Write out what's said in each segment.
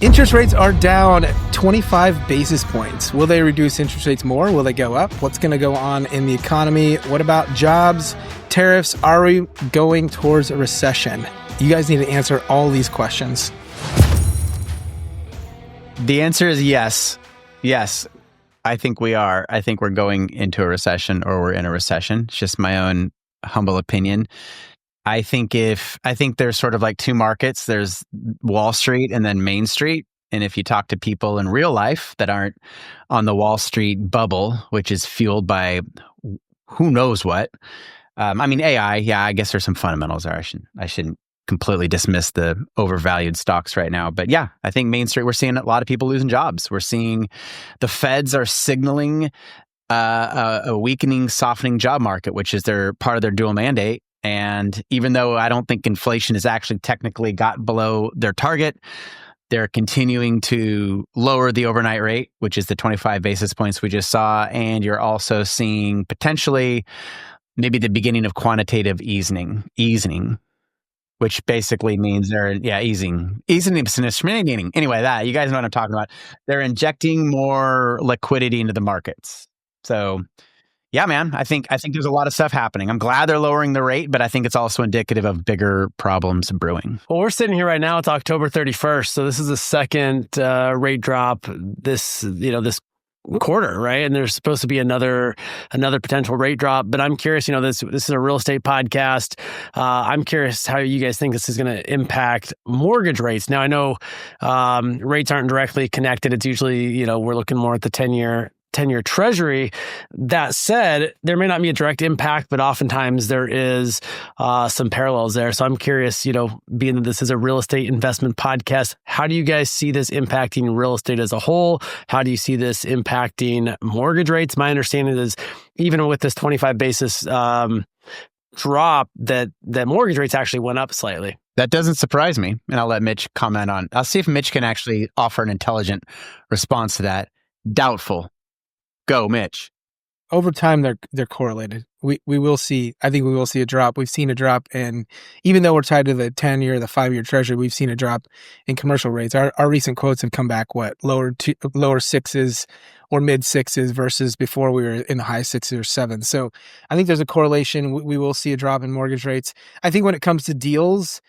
Interest rates are down 25 basis points. Will they reduce interest rates more? Will they go up? What's going to go on in the economy? What about jobs, tariffs? Are we going towards a recession? You guys need to answer all these questions. The answer is yes. Yes, I think we are. I think we're going into a recession, or we're in a recession. It's just my own humble opinion. I think there's sort of like two markets. There's Wall Street and then Main Street. And if you talk to people in real life that aren't on the Wall Street bubble, which is fueled by who knows what. AI, yeah, I guess there's some fundamentals there. I shouldn't completely dismiss the overvalued stocks right now. But yeah, I think Main Street, we're seeing a lot of people losing jobs. We're seeing the feds are signaling a weakening, softening job market, which is part of their dual mandate. And even though I don't think inflation has actually technically got below their target, they're continuing to lower the overnight rate, which is the 25 basis points we just saw. And you're also seeing potentially maybe the beginning of quantitative easing, which basically means they're, easing. Anyway, that, you guys know what I'm talking about. They're injecting more liquidity into the markets. So yeah, man, I think there's a lot of stuff happening. I'm glad they're lowering the rate, but I think it's also indicative of bigger problems brewing. Well, we're sitting here right now. It's October 31st. So this is the second rate drop this quarter, right? And there's supposed to be another potential rate drop. But I'm curious, this is a real estate podcast. I'm curious how you guys think this is going to impact mortgage rates. Now, I know rates aren't directly connected. It's usually, we're looking more at the 10-year treasury. That said, there may not be a direct impact, but oftentimes there is some parallels there. So I'm curious, being that this is a real estate investment podcast, how do you guys see this impacting real estate as a whole? How do you see this impacting mortgage rates? My understanding is even with this 25 basis drop, that mortgage rates actually went up slightly. That doesn't surprise me. And I'll let Mitch comment on. I'll see if Mitch can actually offer an intelligent response to that. Doubtful. Go, Mitch. Over time, they're correlated. I think we will see a drop. We've seen a drop, and even though we're tied to the 10-year, the 5-year treasury, we've seen a drop in commercial rates. Our recent quotes have come back lower sixes or mid sixes versus before we were in the high sixes or sevens. So I think there's a correlation. We will see a drop in mortgage rates. I think when it comes to deals,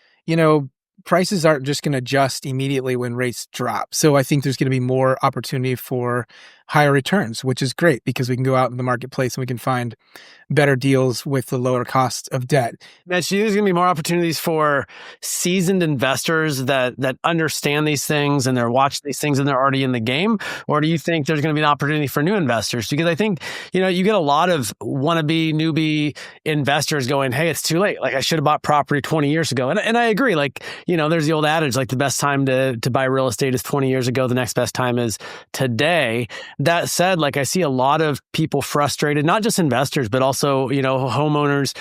prices aren't just going to adjust immediately when rates drop. So I think there's going to be more opportunity for higher returns, which is great because we can go out in the marketplace and we can find better deals with the lower cost of debt. Mitch, do you think there's going to be more opportunities for seasoned investors that understand these things and they're watching these things and they're already in the game? Or do you think there's going to be an opportunity for new investors? Because I think, you get a lot of wannabe, newbie investors going, hey, it's too late. Like I should have bought property 20 years ago. And I agree. Like, there's the old adage, like the best time to buy real estate is 20 years ago. The next best time is today. That said, like I see a lot of people frustrated, not just investors, but also, homeowners.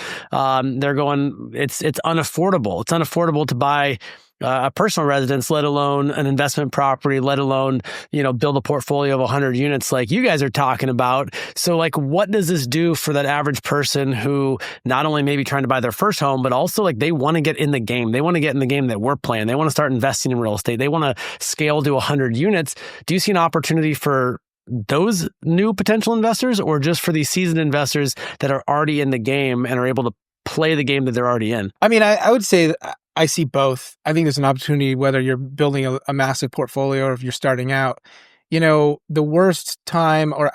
They're going, it's unaffordable. It's unaffordable to buy a personal residence, let alone an investment property, let alone, build a portfolio of 100 units like you guys are talking about. So like, what does this do for that average person who not only maybe trying to buy their first home, but also like they want to get in the game. They want to get in the game that we're playing. They want to start investing in real estate. They want to scale to 100 units. Do you see an opportunity for those new potential investors or just for these seasoned investors that are already in the game and are able to play the game that they're already in? I mean, I would say I see both. I think there's an opportunity whether you're building a massive portfolio or if you're starting out. The worst time, or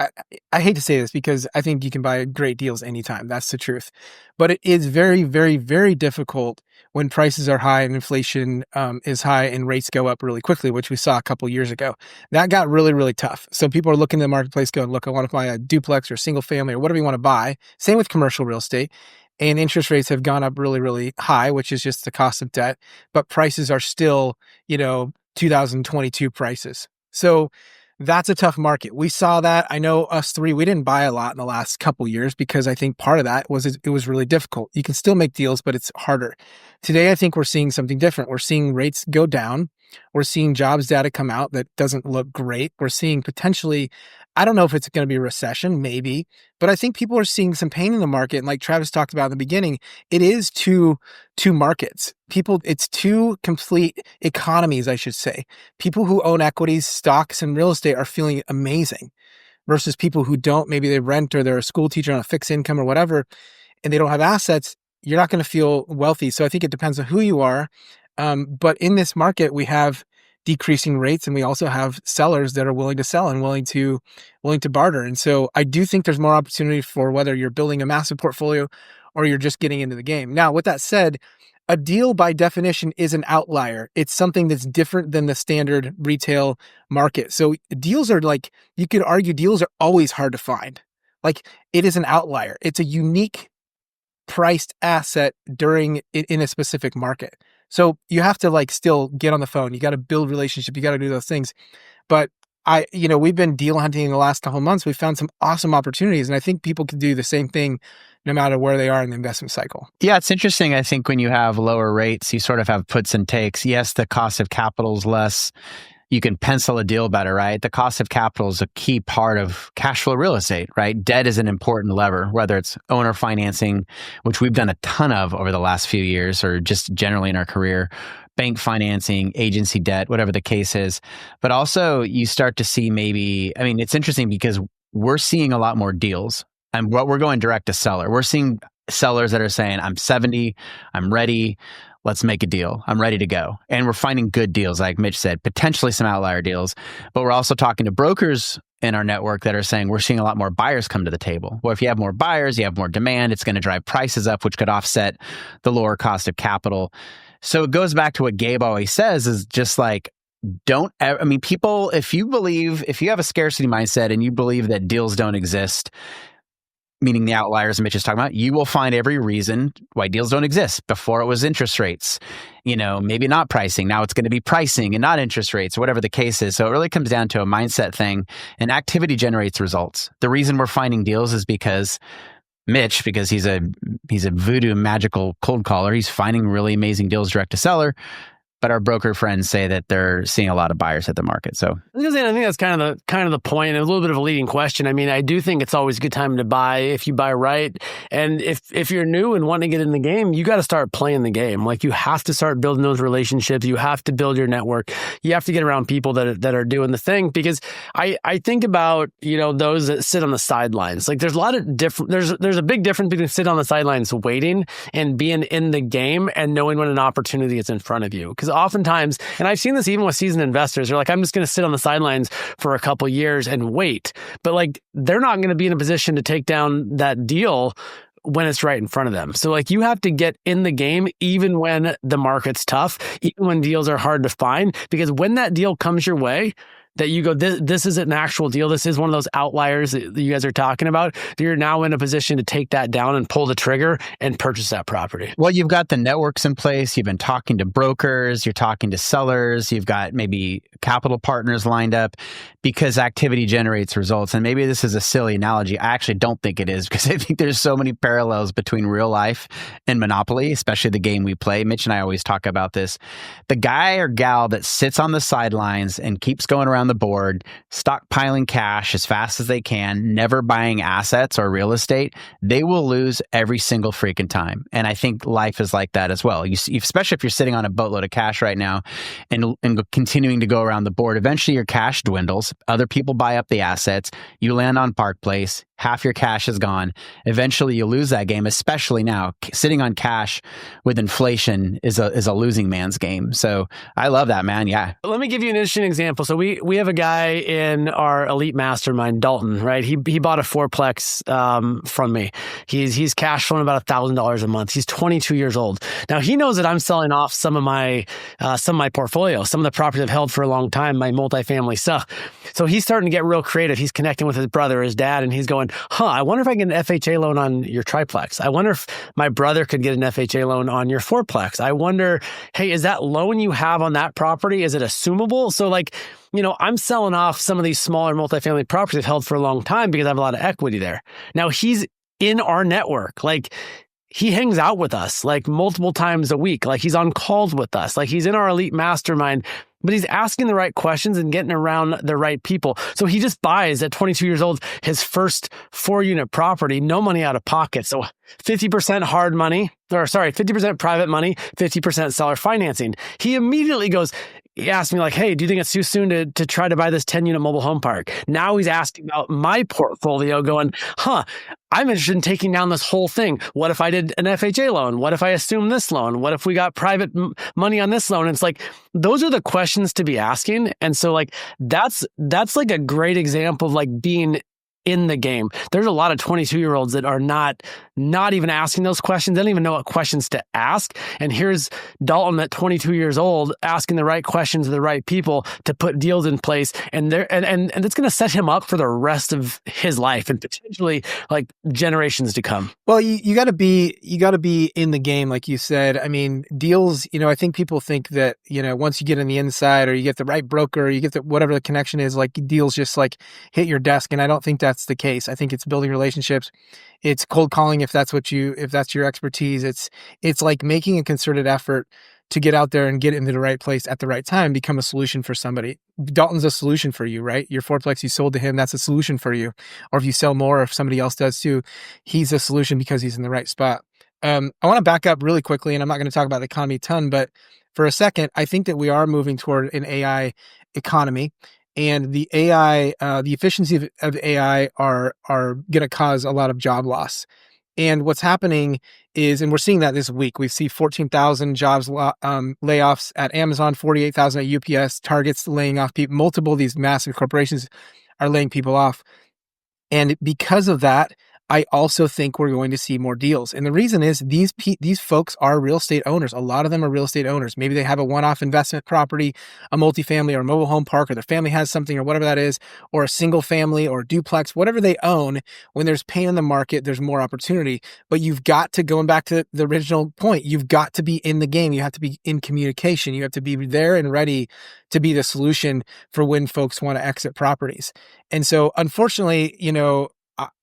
I hate to say this because I think you can buy great deals anytime. That's the truth. But it is very, very, very difficult when prices are high and inflation is high and rates go up really quickly, which we saw a couple years ago. That got really, really tough. So people are looking at the marketplace going, look, I want to buy a duplex or single family or whatever you want to buy. Same with commercial real estate. And interest rates have gone up really, really high, which is just the cost of debt. But prices are still, 2022 prices. So that's a tough market. We saw that. I know us three, we didn't buy a lot in the last couple years because I think part of that was it was really difficult. You can still make deals, but it's harder. Today, I think we're seeing something different. We're seeing rates go down. We're seeing jobs data come out that doesn't look great. We're seeing potentially, I don't know if it's going to be a recession, maybe, but I think people are seeing some pain in the market. And like Travis talked about in the beginning, it is two markets. It's two complete economies, I should say. People who own equities, stocks, and real estate are feeling amazing versus people who don't. Maybe they rent or they're a school teacher on a fixed income or whatever, and they don't have assets. You're not going to feel wealthy. So I think it depends on who you are. But in this market, we have decreasing rates, and we also have sellers that are willing to sell and willing to barter. And so I do think there's more opportunity for whether you're building a massive portfolio or you're just getting into the game. Now, with that said, a deal by definition is an outlier. It's something that's different than the standard retail market. So deals are like, you could argue deals are always hard to find. Like, it is an outlier. It's a unique priced asset in a specific market. So you have to like still get on the phone. You got to build relationship. You got to do those things. But we've been deal hunting in the last couple of months. We found some awesome opportunities, and I think people can do the same thing no matter where they are in the investment cycle. Yeah, it's interesting. I think when you have lower rates, you sort of have puts and takes. Yes, the cost of capital is less. You can pencil a deal better, right? The cost of capital is a key part of cash flow real estate, right? Debt is an important lever, whether it's owner financing, which we've done a ton of over the last few years, or just generally in our career, bank financing, agency debt, whatever the case is. But also you start to see it's interesting because we're seeing a lot more deals, and we're going direct to seller. We're seeing sellers that are saying, I'm 70, I'm ready. Let's make a deal. I'm ready to go. And we're finding good deals, like Mitch said, potentially some outlier deals. But we're also talking to brokers in our network that are saying we're seeing a lot more buyers come to the table. Well, if you have more buyers, you have more demand, it's going to drive prices up, which could offset the lower cost of capital. So it goes back to what Gabe always says, is just like, people, if you have a scarcity mindset and you believe that deals don't exist, meaning the outliers Mitch is talking about, you will find every reason why deals don't exist. Before it was interest rates, maybe not pricing. Now it's going to be pricing and not interest rates, or whatever the case is. So it really comes down to a mindset thing, and activity generates results. The reason we're finding deals is because Mitch, because he's a voodoo magical cold caller, he's finding really amazing deals direct to seller. But our broker friends say that they're seeing a lot of buyers at the market. So I think that's kind of the point, and a little bit of a leading question. I mean, I do think it's always a good time to buy if you buy right. And if you're new and want to get in the game, you got to start playing the game. Like, you have to start building those relationships. You have to build your network. You have to get around people that are doing the thing. Because I think about, those that sit on the sidelines. Like, there's a lot of different, there's a big difference between sitting on the sidelines waiting and being in the game and knowing when an opportunity is in front of you. Because oftentimes, and I've seen this even with seasoned investors, they're like, I'm just going to sit on the sidelines for a couple years and wait. But like, they're not going to be in a position to take down that deal when it's right in front of them. So like, you have to get in the game even when the market's tough, even when deals are hard to find, because when that deal comes your way, that you go, this is an actual deal. This is one of those outliers that you guys are talking about. You're now in a position to take that down and pull the trigger and purchase that property. Well, you've got the networks in place. You've been talking to brokers. You're talking to sellers. You've got maybe capital partners lined up, because activity generates results. And maybe this is a silly analogy. I actually don't think it is, because I think there's so many parallels between real life and Monopoly, especially the game we play. Mitch and I always talk about this. The guy or gal that sits on the sidelines and keeps going around the board, stockpiling cash as fast as they can, never buying assets or real estate, they will lose every single freaking time. And I think life is like that as well. Especially if you're sitting on a boatload of cash right now and continuing to go around the board, eventually your cash dwindles. Other people buy up the assets. You land on Park Place. Half your cash is gone. Eventually you lose that game, especially now. Sitting on cash with inflation is a losing man's game. So I love that, man. Yeah. Let me give you an interesting example. So we have a guy in our elite mastermind, Dalton, right? He bought a fourplex from me. He's cash flowing about $1,000 a month. He's 22 years old. Now he knows that I'm selling off some of my portfolio, some of the properties I've held for a long time, my multifamily stuff. So he's starting to get real creative. He's connecting with his brother, his dad, and he's going, I wonder if I get an FHA loan on your triplex. I wonder if my brother could get an FHA loan on your fourplex. I wonder, hey, is that loan you have on that property, is it assumable? So like, I'm selling off some of these smaller multifamily properties I've held for a long time because I have a lot of equity there. Now he's in our network. Like, he hangs out with us like multiple times a week. Like, he's on calls with us. Like, he's in our elite mastermind. but he's asking the right questions and getting around the right people. So he just buys at 22 years old his first 4-unit property, no money out of pocket. So 50% hard money, 50% private money, 50% seller financing. He immediately he asked me like, hey, do you think it's too soon to try to buy this 10-unit mobile home park? Now he's asking about my portfolio going, I'm interested in taking down this whole thing. What if I did an FHA loan? What if I assumed this loan? What if we got private money on this loan? And it's like, those are the questions to be asking. And so like, that's like a great example of like being in the game. There's a lot of 22-year-olds that are not even asking those questions. They don't even know what questions to ask. And here's Dalton at 22 years old asking the right questions to the right people to put deals in place. And it's going to set him up for the rest of his life and potentially like generations to come. Well, you got to be in the game, like you said. I mean, deals, I think people think that, once you get on the inside or you get the right broker, or you get whatever the connection is, like deals just like hit your desk. And I don't think that's the case. I think it's building relationships. It's cold calling if that's your expertise. It's like making a concerted effort to get out there and get into the right place at the right time, become a solution for somebody. Dalton's a solution for you, right? Your fourplex you sold to him, that's a solution for you. Or if you sell more, or if somebody else does too, he's a solution because he's in the right spot. I want to back up really quickly, and I'm not going to talk about the economy a ton, but for a second, I think that we are moving toward an AI economy. And the AI, the efficiency of AI are going to cause a lot of job loss. And what's happening is, and we're seeing that this week, we see 14,000 jobs layoffs at Amazon, 48,000 at UPS, Target's laying off people. Multiple of these massive corporations are laying people off. And because of that, I also think we're going to see more deals. And the reason is these folks are real estate owners. A lot of them are real estate owners. Maybe they have a one-off investment property, a multifamily or a mobile home park, or their family has something or whatever that is, or a single family or a duplex, whatever they own. When there's pain in the market, there's more opportunity. But you've got to, going back to the original point, you've got to be in the game. You have to be in communication. You have to be there and ready to be the solution for when folks want to exit properties. And so unfortunately,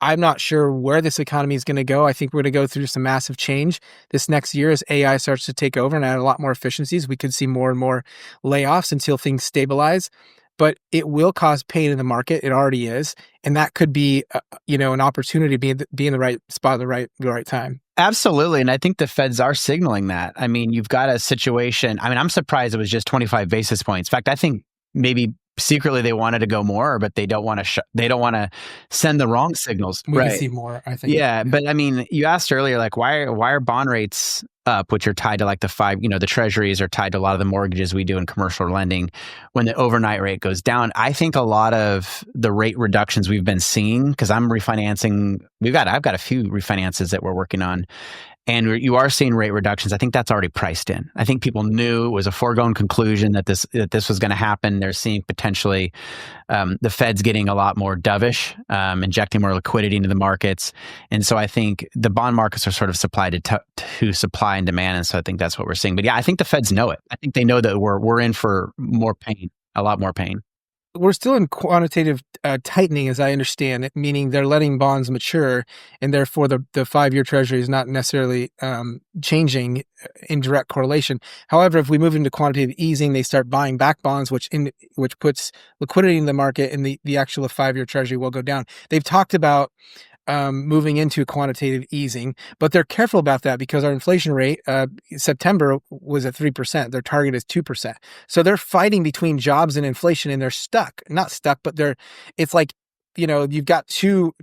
I'm not sure where this economy is going to go. I think we're going to go through some massive change this next year as AI starts to take over and add a lot more efficiencies. We could see more and more layoffs until things stabilize, but it will cause pain in the market. It already is. And that could be, an opportunity to be in the right spot at the right time. Absolutely. And I think the Feds are signaling that. I mean, you've got a situation. I mean, I'm surprised it was just 25 basis points. In fact, I think maybe secretly they wanted to go more, but they don't want to send the wrong signals. We can see more, I think. Yeah, but I mean, you asked earlier, like why are bond rates up, which are tied to like the treasuries are tied to a lot of the mortgages we do in commercial lending. When the overnight rate goes down, I think a lot of the rate reductions we've been seeing, because I'm refinancing, I've got a few refinances that we're working on. And you are seeing rate reductions. I think that's already priced in. I think people knew it was a foregone conclusion that this was going to happen. They're seeing potentially the Fed's getting a lot more dovish, injecting more liquidity into the markets. And so I think the bond markets are sort of supplied to supply and demand. And so I think that's what we're seeing. But yeah, I think the Feds know it. I think they know that we're in for more pain, a lot more pain. We're still in quantitative tightening, as I understand it, meaning they're letting bonds mature, and therefore the 5-year treasury is not necessarily changing in direct correlation. However, if we move into quantitative easing, they start buying back bonds, which puts liquidity in the market, and the actual 5-year treasury will go down. They've talked about moving into quantitative easing, but they're careful about that because our inflation rate, September was at 3%. Their target is 2%. So they're fighting between jobs and inflation, and they're not stuck, but it's like, you've got two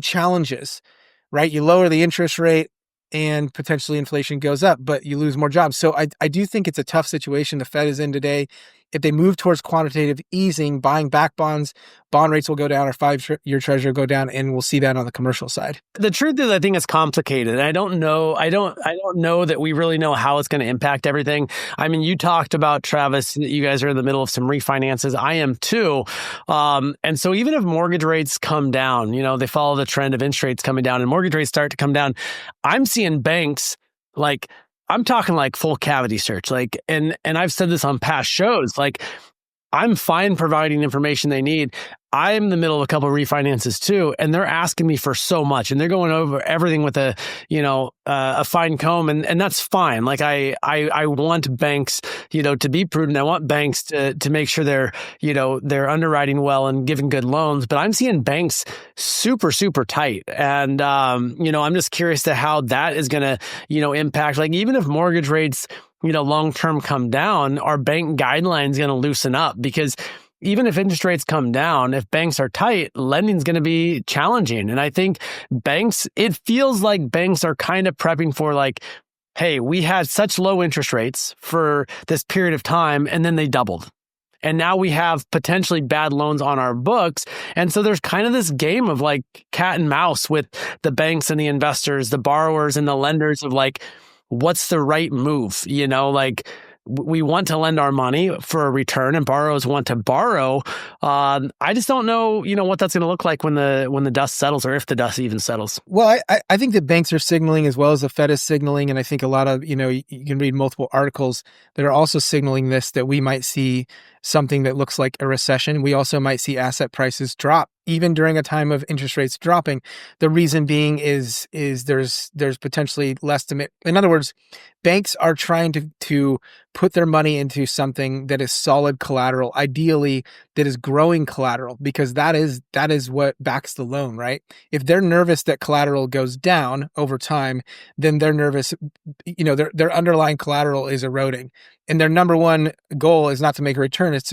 challenges, right? You lower the interest rate and potentially inflation goes up, but you lose more jobs. So I do think it's a tough situation the Fed is in today. If they move towards quantitative easing, buying back bonds, bond rates will go down, or 5-year treasury will go down, and we'll see that on the commercial side. The truth is, I think it's complicated. I don't know that we really know how it's going to impact everything. I mean, you talked about, Travis, that you guys are in the middle of some refinances. I am too. And so even if mortgage rates come down, they follow the trend of interest rates coming down and mortgage rates start to come down, I'm seeing banks I'm talking like full cavity search, and I've said this on past shows, I'm fine providing information they need. I'm in the middle of a couple of refinances too, and they're asking me for so much, and they're going over everything with a fine comb, and that's fine. Like I want banks, to be prudent. I want banks to make sure they're underwriting well and giving good loans. But I'm seeing banks super, super tight, and I'm just curious to how that is going to impact. Like even if mortgage rates long term come down, our bank guidelines going to loosen up? Because even if interest rates come down, if banks are tight, lending is going to be challenging. And I think it feels like banks are kind of prepping for like, hey, we had such low interest rates for this period of time, and then they doubled. And now we have potentially bad loans on our books. And so there's kind of this game of like cat and mouse with the banks and the investors, the borrowers and the lenders of like, what's the right move? Like we want to lend our money for a return and borrowers want to borrow. I just don't know, what that's going to look like when the dust settles, or if the dust even settles. Well, I think that banks are signaling as well as the Fed is signaling. And I think a lot of, you can read multiple articles that are also signaling this, that we might see something that looks like a recession. We also might see asset prices drop even during a time of interest rates dropping. The reason being is there's potentially less demand. In other words, banks are trying to put their money into something that is solid collateral, ideally that is growing collateral, because that is what backs the loan, right? If they're nervous that collateral goes down over time, then they're nervous, their underlying collateral is eroding. And their number one goal is not to make a return, it's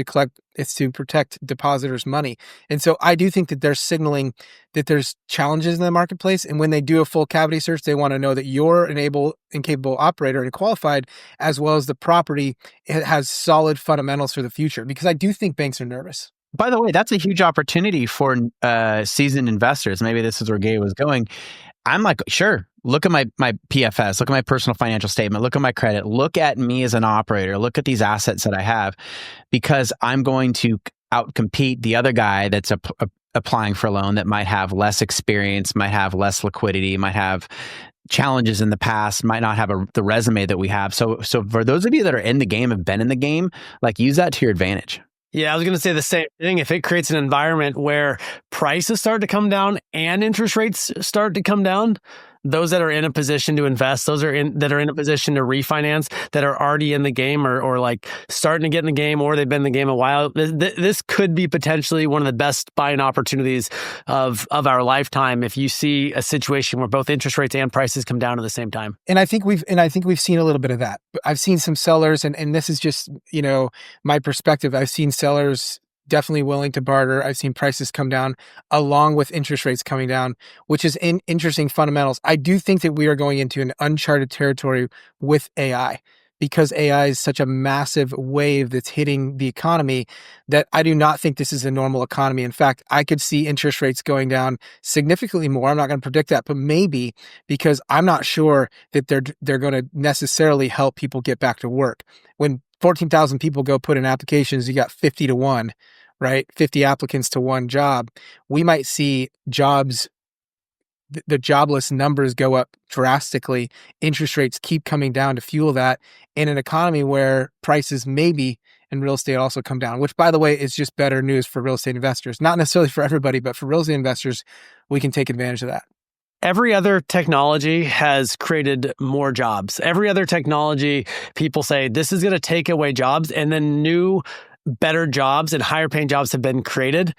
to protect depositors' money. And so I do think that they're signaling that there's challenges in the marketplace. And when they do a full cavity search, they want to know that you're an able and capable operator and qualified, as well as the property has solid fundamentals for the future. Because I do think banks are nervous. By the way, that's a huge opportunity for seasoned investors. Maybe this is where Gabe was going. I'm like, sure, look at my PFS, look at my personal financial statement, look at my credit, look at me as an operator, look at these assets that I have, because I'm going to outcompete the other guy that's applying for a loan that might have less experience, might have less liquidity, might have challenges in the past, might not have the resume that we have. So for those of you that are in the game, have been in the game, like use that to your advantage. Yeah, I was going to say the same thing. If it creates an environment where prices start to come down and interest rates start to come down, those that are in a position to invest, that are in a position to refinance, that are already in the game or like starting to get in the game, or they've been in the game a while, this could be potentially one of the best buying opportunities of our lifetime if you see a situation where both interest rates and prices come down at the same time. And I think we've seen a little bit of that. I've seen some sellers, and this is just, my perspective. I've seen sellers definitely willing to barter. I've seen prices come down along with interest rates coming down, which is interesting fundamentals. I do think that we are going into an uncharted territory with AI, because AI is such a massive wave that's hitting the economy that I do not think this is a normal economy. In fact, I could see interest rates going down significantly more. I'm not going to predict that, but maybe, because I'm not sure that they're going to necessarily help people get back to work. When 14,000 people go put in applications, you got 50 to 1, right? 50 applicants to one job. We might see the jobless numbers go up drastically. Interest rates keep coming down to fuel that in an economy where prices maybe in real estate also come down, which, by the way, is just better news for real estate investors. Not necessarily for everybody, but for real estate investors, we can take advantage of that. Every other technology has created more jobs. Every other technology, people say this is going to take away jobs, and then new, better jobs and higher paying jobs have been created.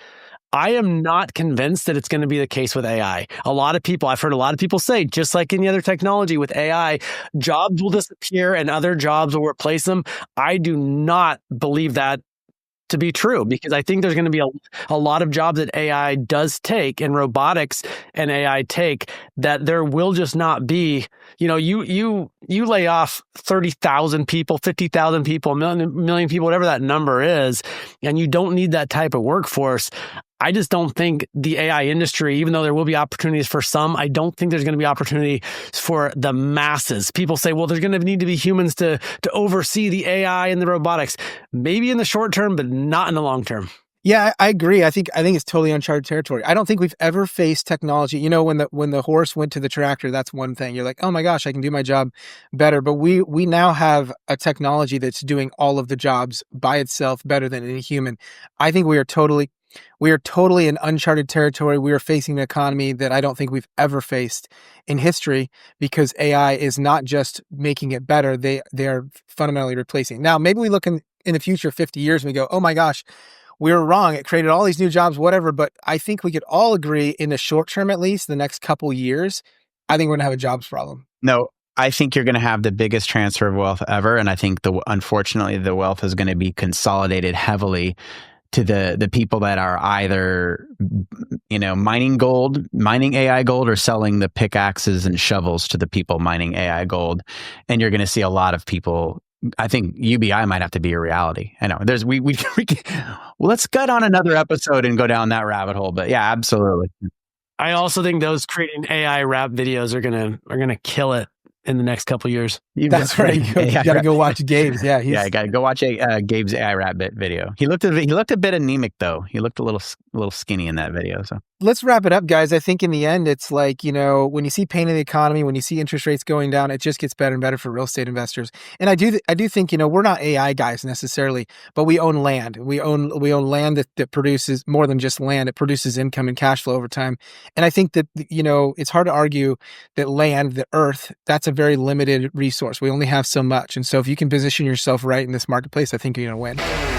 I am not convinced that it's going to be the case with AI. I've heard a lot of people say, just like any other technology with AI, jobs will disappear and other jobs will replace them. I do not believe that to be true, because I think there's going to be a lot of jobs that AI does take, and robotics and AI take, that there will just not be, you lay off 30,000 people, 50,000 people, a million people, whatever that number is, and you don't need that type of workforce. I just don't think the AI industry, even though there will be opportunities for some, I don't think there's going to be opportunity for the masses. People say, well, there's going to need to be humans to oversee the AI and the robotics. Maybe in the short term, but not in the long term. Yeah, I agree. I think it's totally uncharted territory. I don't think we've ever faced technology. You know, when the horse went to the tractor, that's one thing. You're like, oh my gosh, I can do my job better. But we now have a technology that's doing all of the jobs by itself better than any human. I think we are totally in uncharted territory. We are facing an economy that I don't think we've ever faced in history because AI is not just making it better; they are fundamentally replacing. Now, maybe we look in the future, 50 years, and we go, oh my gosh, we were wrong. It created all these new jobs, whatever. But I think we could all agree in the short term, at least the next couple years, I think we're going to have a jobs problem. No, I think you're going to have the biggest transfer of wealth ever, and I think unfortunately the wealth is going to be consolidated heavily to the people that are either mining gold, mining AI gold, or selling the pickaxes and shovels to the people mining AI gold. And you're going to see a lot of people. I think UBI might have to be a reality. I know well, let's gut on another episode and go down that rabbit hole. But yeah, absolutely. I also think those creating AI rap videos are gonna kill it in the next couple years. That's right. You got to go watch Gabe's. Yeah, yeah, I got to go watch Gabe's AI rap video. He looked a bit anemic though. He looked a little skinny in that video. So let's wrap it up, guys. I think in the end, it's like, when you see pain in the economy, when you see interest rates going down, it just gets better and better for real estate investors. And I do think, we're not AI guys necessarily, but we own land. We own land that produces more than just land. It produces income and cash flow over time. And I think that, it's hard to argue that land, the earth, that's a very limited resource. We only have so much. And so if you can position yourself right in this marketplace, I think you're going to win.